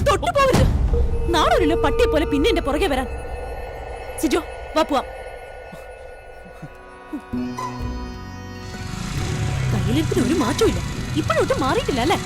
തൊട്ടുപോകരുത്. നാളൊരു പട്ടിയെ പോലെ പിന്നെ എന്റെ പുറകെ വരാൻ. സിജോ വാ പോവാം. കയ്യിലെടുത്തിന് ഒരു മാറ്റവും ഇല്ല. ഇപ്പോഴൊട്ടും മാറിയിട്ടില്ല അല്ലേ?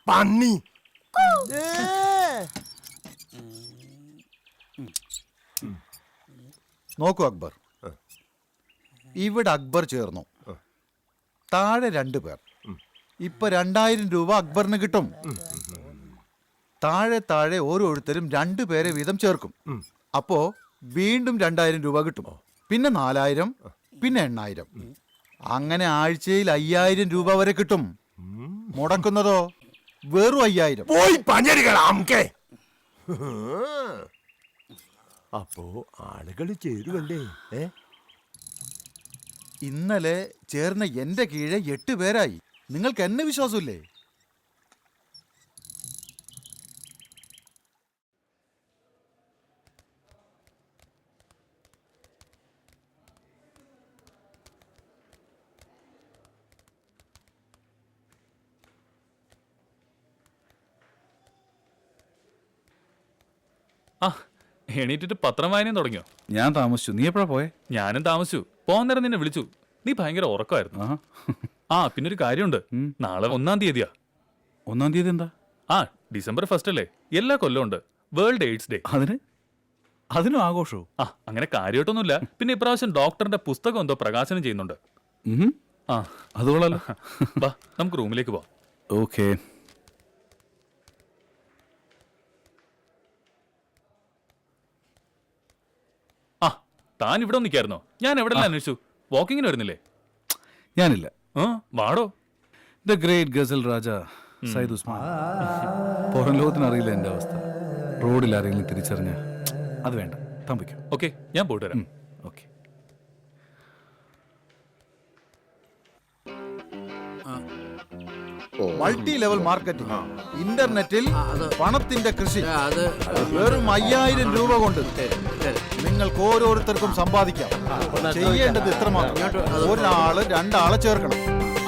പന്നി നോക്കൂ അക്ബർ, ഇവിടെ അക്ബർ ചേർന്നു, താഴെ 2 പേർ. ഇപ്പൊ 2000 രൂപ അക്ബറിന് കിട്ടും. താഴെ താഴെ ഓരോരുത്തരും 2 പേരെ വീതം ചേർക്കും. അപ്പോ വീണ്ടും 2000 രൂപ കിട്ടും. പിന്നെ 4000, പിന്നെ 8000, അങ്ങനെ ആഴ്ചയിൽ 5000 രൂപ വരെ കിട്ടും. മുടക്കുന്നതോ വെറും 5000. പോയി പഞ്ഞരികളാമേ. അപ്പോ ആളുകൾ ചേരുവല്ലേ? ഇന്നലെ ചേർന്ന എന്റെ കീഴെ 8 പേരായി. നിങ്ങൾക്ക് എന്നെ വിശ്വാസമില്ലേ? ആ, എണീറ്റിട്ട് പത്രം വായനയും തുടങ്ങിയോ? ഞാൻ താമസിച്ചു. നീ എപ്പോഴാ പോയെ? ഞാനും താമസിച്ചു. പോകാൻ നേരം നിന്നെ വിളിച്ചു. നീ ഭയങ്കര ഉറക്കമായിരുന്നു. ആ പിന്നൊരു കാര്യമുണ്ട്. നാളെ 1-ാം തീയതിയാ. 1-ാം തീയതി എന്താ? ആ December 1 അല്ലേ? എല്ലാ കൊല്ലവും ഉണ്ട് വേൾഡ് എയ്ഡ്സ് ഡേ. അതിനും ആഘോഷവും? ആ അങ്ങനെ കാര്യമായിട്ടൊന്നുമില്ല. പിന്നെ ഇപ്രാവശ്യം ഡോക്ടറിന്റെ പുസ്തകം എന്തോ പ്രകാശനം ചെയ്യുന്നുണ്ട്. ആ അതുകൊള്ളാലോ. വാ നമുക്ക് റൂമിലേക്ക് പോവാം. ഓക്കേ. ആ താൻ ഇവിടെ നിൽക്കായിരുന്നോ? ഞാൻ എവിടെല്ലാം അന്വേഷിച്ചു. വാക്കിങ്ങിന് വരുന്നില്ലേ? ഞാനില്ല. വാടോ. ദ ഗ്രേറ്റ് ഗസൽ രാജ സയ്യിദ് ഉസ്മാൻ. പുറം ലോകത്തിന് അറിയില്ല എന്റെ അവസ്ഥ. റോഡിൽ ആരെങ്കിലും തിരിച്ചറിഞ്ഞ അത് വേണ്ട, തമ്പിക്കും. ഓക്കെ, ഞാൻ പോയിട്ട് വരാം. ഓക്കെ. മൾട്ടി ലെവൽ മാർക്കറ്റിംഗ്, ഇന്റർനെറ്റിൽ പണത്തിന്റെ കൃഷി. വെറും 5000 രൂപ കൊണ്ട് നിങ്ങൾക്ക് ഓരോരുത്തർക്കും സമ്പാദിക്കാം. ചെയ്യേണ്ടത് ഇത്രമാത്രം: ഒരാള് 2 ആളെ ചേർക്കണം.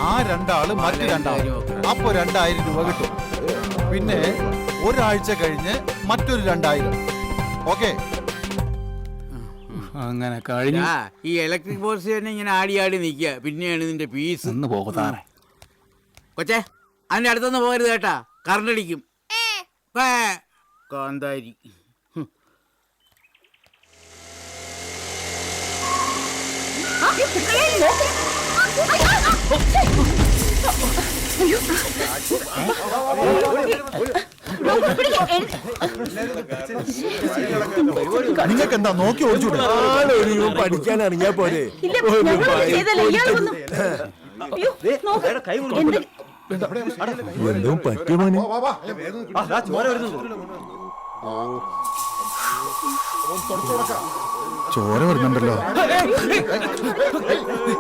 ആ 2 ആള് മറ്റ് 2 ആള്. അപ്പൊ 2000 രൂപ കിട്ടും. പിന്നെ ഒരാഴ്ച കഴിഞ്ഞ് മറ്റൊരു 2000. ഓക്കെ? അങ്ങനെ കഴിഞ്ഞു. ഈ ഇലക്ട്രിക് ബോക്സ് തന്നെ ഇങ്ങനെ ആടി ആടി നിൽക്കുക. പിന്നെയാണ് നിന്റെ പീസ്. ഒന്ന് പോകത്താറേ കൊച്ചേ, അതിന്റെ അടുത്തൊന്നും പോകരുത് കേട്ടാ, കറണ്ട് അടിക്കും. കാന്താരി. നിങ്ങൾക്ക് എന്താ നോക്കി ഓടിച്ചൂടെ? പഠിക്കാൻ ഇറങ്ങിയാ പോലെ. എന്തോ പറ്റുമോനെ? ചോര വരുന്നുണ്ടല്ലോ.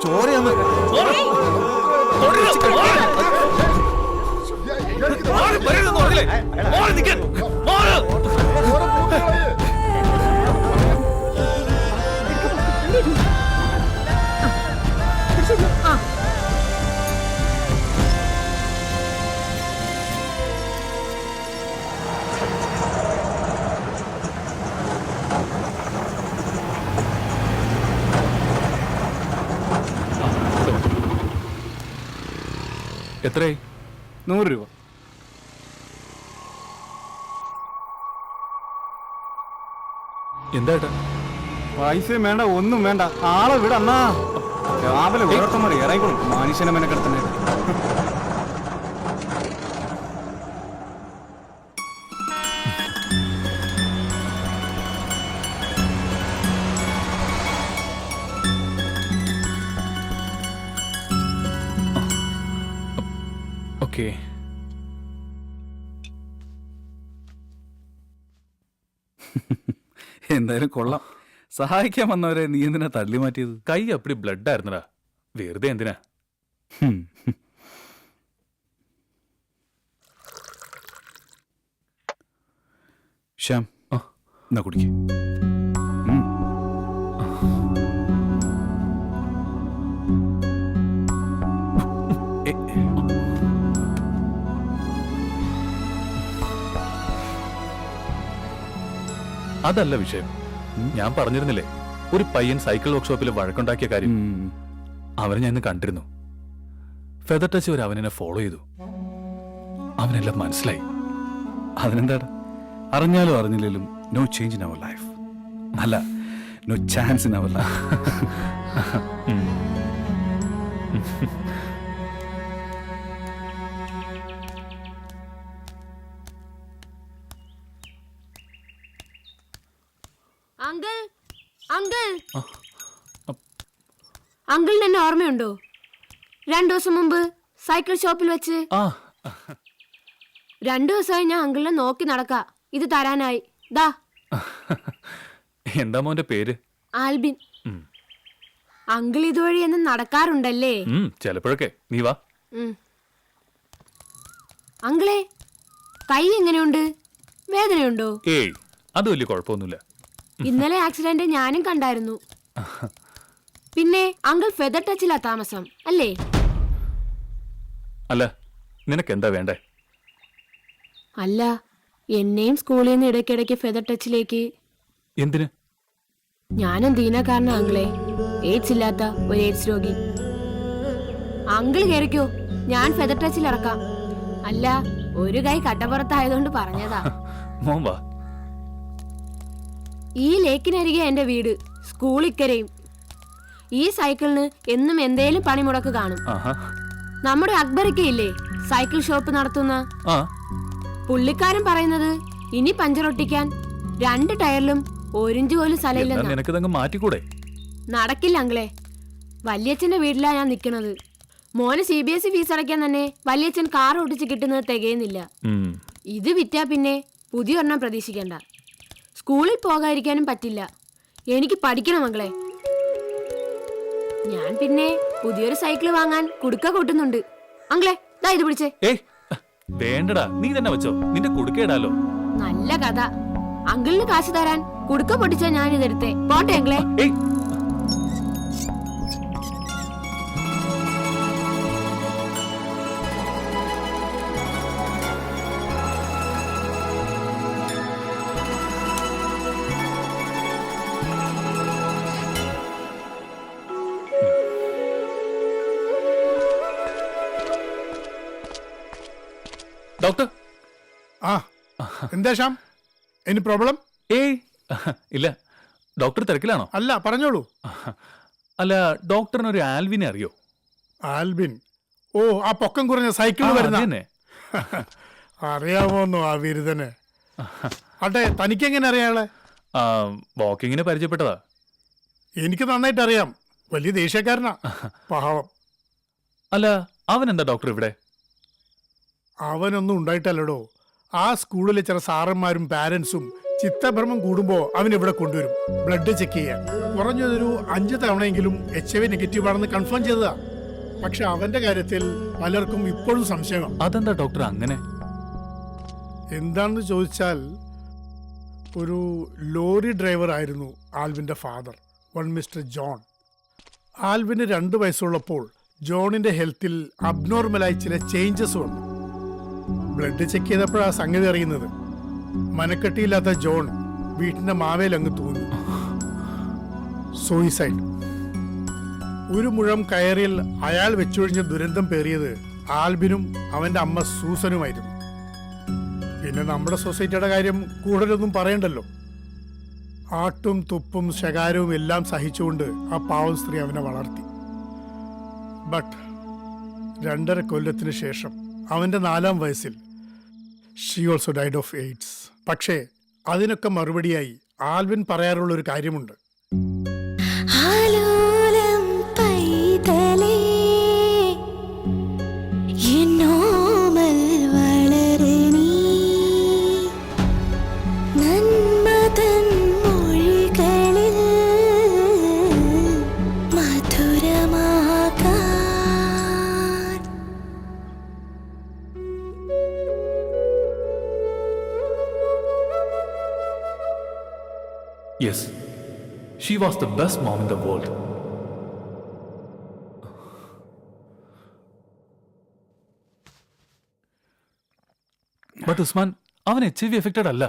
ചോരയാന്ന്. എത്രയായി? 100 രൂപ. എന്താ ഏട്ടാ? പൈസയും വേണ്ട, ഒന്നും വേണ്ട. ആളെ വിട അണ്ണാ. രാവിലെ വേർത്തമാറി ഇറങ്ങിക്കോളും മനുഷ്യനെ മെനക്കെടുത്തന്നെ. ഓക്കെ. എന്തായാലും കൊള്ളാം. സഹായിക്കാൻ വന്നവരെ നീ എന്തിനാ തള്ളി മാറ്റിയത്? കൈ അപ്പടി ബ്ലഡ് ആയിരുന്നടാ. വെറുതെ എന്തിനാ? ഹും. ശ്യാം, എന്നാ കുടിക്ക്. അതല്ല വിഷയം. ഞാൻ പറഞ്ഞിരുന്നില്ലേ ഒരു പയ്യൻ സൈക്കിൾ വർക്ക്ഷോപ്പിൽ വഴക്കുണ്ടാക്കിയ കാര്യം. അവനെ ഞാൻ ഇന്ന് കണ്ടിരുന്നു. ഫെദർ ടച്ച് വരെ അവനെന്നെ ഫോളോ ചെയ്തു. അവനെല്ലാം മനസ്സിലായി. അതിനെന്താടാ, അറിഞ്ഞാലും അറിഞ്ഞില്ലേലും no change in our life. അല്ല, no chance in our life. Uncle uncle അങ്കിളിന് എന്നെ ഓർമ്മയുണ്ടോ? 2 ദിവസം മുമ്പ് സൈക്കിൾ ഷോപ്പിൽ വെച്ച്. ആ 2 ദിവസമായി ഞാൻ അങ്കിളിനെ നോക്കി നടക്ക ഇത് തരാനായി. ദാ. എന്താ മോന്റെ പേര്? ആൽബിൻ. അങ്കിൾ ഇതുവഴി എന്ന് നടക്കാറുണ്ടല്ലേ? ചിലപ്പോഴൊക്കെ. നീ വാ. അങ്കിളെ, കൈ എങ്ങനെയുണ്ട്? വേദനയുണ്ടോ? ഏയ്, അത് വലിയ കുഴപ്പമൊന്നുമില്ല. ഇന്നലെ ആക്സിഡന്റ് ഞാനും കണ്ടായിരുന്നു. പിന്നെ അങ്കിൾ ഫെദർ ടച്ചിലാ താമസം അല്ലേ? അല്ല, നിനക്ക് എന്താ വേണ്ടേ? അല്ല, എന്നെയും സ്കൂളിൽ നിന്ന് ഇടയ്ക്കിടയ്ക്ക് ഫെദർ ടച്ചിലേക്ക്. എന്തിന്? ഞാനും ദീനക്കാരനാ അങ്കിളെ. എയ്ഡ്സ് ഇല്ലാത്ത ഒരു എയ്ഡ്സ് രോഗി. അങ്കിൾ കയറിക്കോ, ഞാൻ ഫെദർ ടച്ചിൽ ഇറക്കാം. അല്ല, ഒരു കൈ കട്ടപ്പുറത്തായതുകൊണ്ട് പറഞ്ഞതാ. മോൻ വാ. ഈ ലേക്കിനരികെ എന്റെ വീട്, സ്കൂൾ ഇക്കരയും. ഈ സൈക്കിളിന് എന്നും എന്തേലും പണിമുടക്ക് കാണും. നമ്മുടെ അക്ബറിക്കയില്ലേ സൈക്കിൾ ഷോപ്പ് നടത്തുന്ന, പുള്ളിക്കാരൻ പറയുന്നത് ഇനി പഞ്ചറൊട്ടിക്കാൻ 2 ടയറിലും 1 ഇഞ്ച് പോലും സ്ഥലമില്ലെന്നാ. നിനക്ക് മാറ്റിക്കൂടെ? നടക്കില്ല അങ്കിളെ. വല്യച്ഛന്റെ വീട്ടിലാ ഞാൻ നിക്കണത്. മോന് CBSE ഫീസ് അടയ്ക്കാൻ തന്നെ വല്യച്ഛൻ കാർ ഓടിച്ച് കിട്ടുന്നത് തികയുന്നില്ല. ഇത് വിറ്റാ പിന്നെ പുതിയൊരെണ്ണം പ്രതീക്ഷിക്കണ്ട. സ്കൂളിൽ പോകാതിരിക്കാനും പറ്റില്ല. എനിക്ക് പഠിക്കണം മകളെ. ഞാൻ പിന്നെ പുതിയൊരു സൈക്കിൾ വാങ്ങാൻ കുടുക്ക കൂട്ടുന്നുണ്ട്. അങ്കിളെ, ദാ ഇത് പിടിച്ചേ. ഏയ് വേണ്ടടാ, നീ തന്നെ വെച്ചോ. നിന്റെ കുടുക്കേടാലോ. നല്ല കഥ. അങ്കിളിന് കാശ് തരാൻ കുടുക്ക പൊട്ടിച്ചാ ഞാൻ ഇതെടുത്തേ. പോട്ടെ അങ്കിളെ. ഡോക്ടർ. ആ എന്താ ശ്യാം, എനി പ്രോബ്ലം? ഏയ് ഇല്ല. ഡോക്ടർ തിരക്കിലാണോ? അല്ല, പറഞ്ഞോളൂ. അല്ല, ഡോക്ടറിന് ഒരു ആൽവിനെ അറിയോ? ആൽബിൻ? ഓ, ആ പൊക്കം കുറഞ്ഞ സൈക്കിളിൽ വരുന്ന. അറിയാമോന്നോ ആ ബിരുദന്? അട്ടെ, തനിക്കെങ്ങനെ അറിയാളെ? വാക്കിങ്ങിന് പരിചയപ്പെട്ടതാ. എനിക്ക് നന്നായിട്ട് അറിയാം. വലിയ ദേഷ്യക്കാരനാ, പാവം. അല്ല, അവൻ എന്താ ഡോക്ടർ ഇവിടെ? അവനൊന്നും ഉണ്ടായിട്ടല്ലടോ. ആ സ്കൂളിലെ ചില സാറന്മാരും പാരന്റ്സും ചിത്തഭ്രമം കൂടുമ്പോ അവനിവിടെ കൊണ്ടുവരും ബ്ലഡ് ചെക്ക് ചെയ്യാൻ. കുറഞ്ഞതൊരു 5 തവണയെങ്കിലും HIV നെഗറ്റീവ് ആണെന്ന് കൺഫേം ചെയ്തതാ. പക്ഷെ അവന്റെ കാര്യത്തിൽ പലർക്കും ഇപ്പോഴും സംശയമാണ്. അതെന്താ ഡോക്ടർ അങ്ങനെ? എന്താണെന്ന് ചോദിച്ചാൽ, ഒരു ലോറി ഡ്രൈവർ ആയിരുന്നു ആൽവിന്റെ ഫാദർ, മിസ്റ്റർ ജോൺ. ആൽവിന് 2 വയസ്സുള്ളപ്പോൾ ജോണിന്റെ ഹെൽത്തിൽ അബ്നോർമലായി ചില ചേഞ്ചസ് വന്നു. ബ്ലഡ് ചെക്ക് ചെയ്തപ്പോഴാണ് സംഗതി അറിയുന്നത്. മനക്കെട്ടിയില്ലാത്ത ജോൺ വീട്ടിന്റെ മാവേലങ്ങ് തൂങ്ങി. സൂയിസൈഡ്. ഒരു മുഴം കയറിൽ അയാൾ വെച്ചൊഴിഞ്ഞ ദുരന്തം പേറിയത് ആൽബിനും അവൻ്റെ അമ്മ സൂസനുമായിരുന്നു. പിന്നെ നമ്മുടെ സൊസൈറ്റിയുടെ കാര്യം കൂടുതലൊന്നും പറയണ്ടല്ലോ. ആട്ടും തുപ്പും ശകാരവും എല്ലാം സഹിച്ചുകൊണ്ട് ആ പാവം സ്ത്രീ അവനെ വളർത്തി. ബട്ട് 2.5 കൊല്ലത്തിന് ശേഷം അവൻ്റെ 4-ാം വയസ്സിൽ she also died of AIDS. പക്ഷേ അതിനൊക്കെ മറുപടിയായി ആൽവിൻ പറയാറുള്ള ഒരു കാര്യമുണ്ട്. ആലോലം പൈതലേ എന്നോമൽ വളരണീ നന്മതൻ മൊഴികളിൽ മധുരമാകാൻ. Yes, she was the best mom in the world. But Usman, അവൻ HIV affected അല്ല.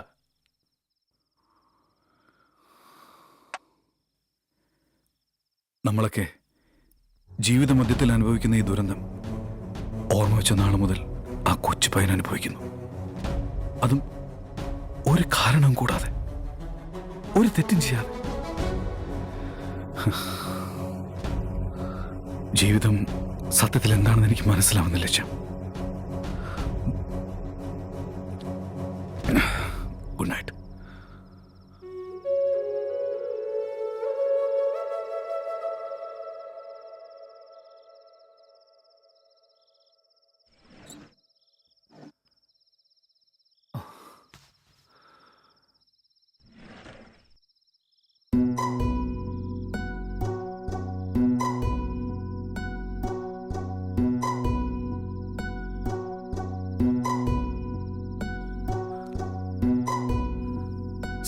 നമ്മളൊക്കെ ജീവിത മധ്യത്തിൽ അനുഭവിക്കുന്ന ഈ ദുരന്തം ഓർമ്മ വെച്ച നാൾ മുതൽ ആ കൊച്ചു പയ്യൻ അനുഭവിക്കുന്നു. അതും ഒരു കാരണം കൂടാതെ, ഒരു തെറ്റും ചെയ്യാതെ. ജീവിതം സത്യത്തിൽ എന്താണെന്ന് എനിക്ക് മനസ്സിലാവുന്നില്ല. Good night.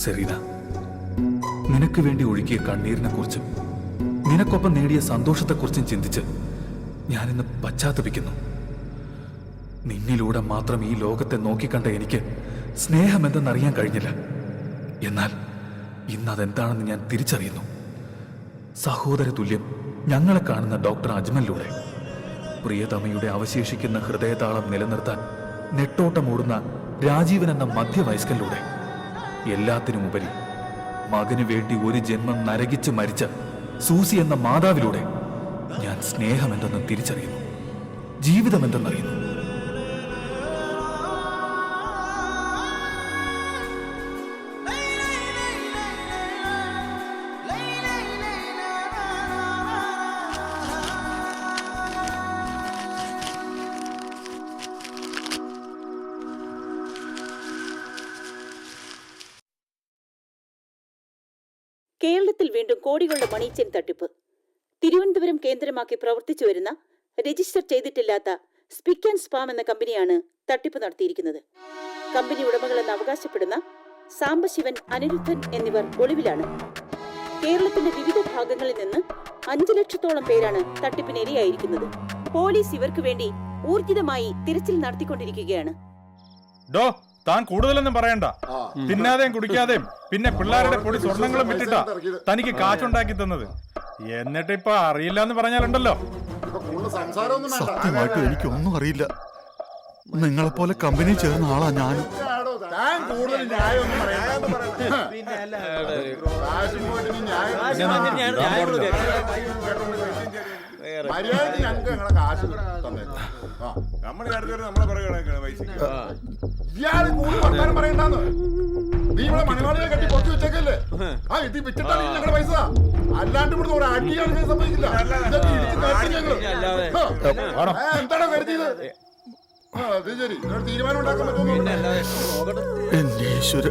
സെറീന, നിനക്ക് വേണ്ടി ഒഴുകിയ കണ്ണീരിനെ കുറിച്ചും നിനക്കൊപ്പം നേടിയ സന്തോഷത്തെക്കുറിച്ചും ചിന്തിച്ച് ഞാനിന്ന് പശ്ചാത്തപിക്കുന്നു. നിന്നിലൂടെ മാത്രം ഈ ലോകത്തെ നോക്കിക്കണ്ട എനിക്ക് സ്നേഹമെന്തെന്നറിയാൻ കഴിഞ്ഞില്ല. എന്നാൽ ഇന്നതെന്താണെന്ന് ഞാൻ തിരിച്ചറിയുന്നു. സഹോദര തുല്യം ഞങ്ങളെ കാണുന്ന ഡോക്ടർ അജ്മലിലൂടെ, പ്രിയതമയുടെ അവശേഷിക്കുന്ന ഹൃദയതാളം നിലനിർത്താൻ നെട്ടോട്ടമോടുന്ന രാജീവൻ എന്ന മധ്യവയസ്കനിലൂടെ, എല്ലാത്തിനുമുപരി മകനു വേണ്ടി ഒരു ജന്മം നരകിച്ച് മരിച്ച സൂസി എന്ന മാതാവിലൂടെ ഞാൻ സ്നേഹമെന്തെന്ന് തിരിച്ചറിയുന്നു, ജീവിതമെന്തെന്നറിയുന്നു. കേരളത്തിൽ വീണ്ടും കോടികളുടെ മണി ചെയിൻ തട്ടിപ്പ്. തിരുവനന്തപുരം കേന്ദ്രമാക്കി പ്രവർത്തിച്ചു വരുന്ന രജിസ്റ്റർ ചെയ്തിട്ടില്ലാത്ത സ്പിക്ക് ആൻഡ് സ്പാം എന്ന കമ്പനിയാണ് തട്ടിപ്പ് നടത്തിയിരിക്കുന്നത്. കമ്പനി ഉടമകളെന്ന് അവകാശപ്പെടുന്ന സാംബശിവൻ, അനിരുദ്ധൻ എന്നിവർ ഒളിവിലാണ്. കേരളത്തിന്റെ വിവിധ ഭാഗങ്ങളിൽ നിന്ന് 5 ലക്ഷത്തോളം പേരാണ് തട്ടിപ്പിന് ഇരയായിരിക്കുന്നത്. പോലീസ് ഇവർക്ക് വേണ്ടി ഊർജിതമായി തിരച്ചിൽ നടത്തിക്കൊണ്ടിരിക്കുകയാണ്. താൻ കൂടുതലൊന്നും പറയണ്ട. തിന്നാതെയും കുടിക്കാതെയും പിന്നെ പിള്ളേരുടെ പൊടി സ്വർണങ്ങളും വിറ്റിട്ടാ തനിക്ക് കാശുണ്ടാക്കി തന്നത്. എന്നിട്ട് ഇപ്പൊ അറിയില്ല എന്ന് പറഞ്ഞാലുണ്ടല്ലോ. സത്യമായിട്ടും എനിക്കൊന്നും അറിയില്ല. നിങ്ങളെപ്പോലെ കമ്പനി ചേർന്ന ആളാ ഞാൻ. ഇയാള് കൂടുതൽ വർത്താനം പറയണ്ടെന്ന്. നീ ഇവിടെ മണിമാളിയെ കെട്ടി പൊക്കി വെച്ചേക്കല്ലേ? ആ ഇത് വിറ്റിട്ടാണ് ഞങ്ങളുടെ പൈസ. അല്ലാണ്ട് ഇവിടെ ഒരു അടിയാണ് സംഭവിക്കില്ല. എന്താണോ കരുതിയത്? അത് ശരി, തീരുമാനം ഉണ്ടാക്കാൻ പറ്റുമോ? എന്റെ ഈശ്വര,